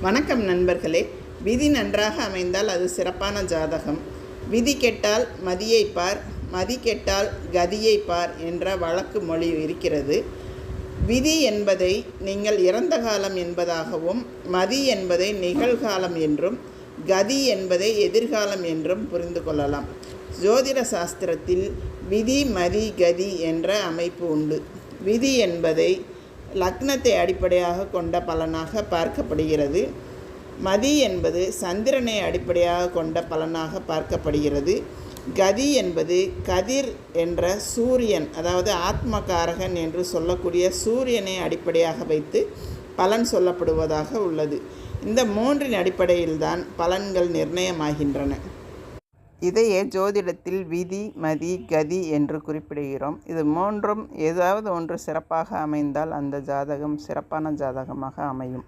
வணக்கம் நண்பர்களே. விதி நன்றாக அமைந்தால் அது சிறப்பான ஜாதகம். விதி கெட்டால் மதியை பார், மதி கெட்டால் கதியை பார் என்ற வழக்கு மொழி இருக்கிறது. விதி என்பதை நீங்கள் இறந்த காலம் என்பதாகவும், மதி என்பதை நிகழ்காலம் என்றும், கதி என்பதை எதிர்காலம் என்றும் புரிந்து கொள்ளலாம். ஜோதிட சாஸ்திரத்தில் விதி மதி கதி என்ற அமைப்பு உண்டு. விதி என்பதை லக்னத்தை அடிப்படையாக கொண்ட பலனாக பார்க்கப்படுகிறது. மதி என்பது சந்திரனை அடிப்படையாக கொண்ட பலனாக பார்க்கப்படுகிறது. கதி என்பது கதிர் என்ற சூரியன், அதாவது ஆத்மகாரகன் என்று சொல்லக்கூடிய சூரியனை அடிப்படையாக வைத்து பலன் சொல்லப்படுவதாக உள்ளது. இந்த மூன்றின் அடிப்படையில்தான் பலன்கள் நிர்ணயமாகின்றன. இதையே ஜோதிடத்தில் விதி மதி கதி என்று குறிப்பிடுகிறோம். இது மூன்றும் ஏதாவது ஒன்று சிறப்பாக அமைந்தால் அந்த ஜாதகம் சிறப்பான ஜாதகமாக அமையும்.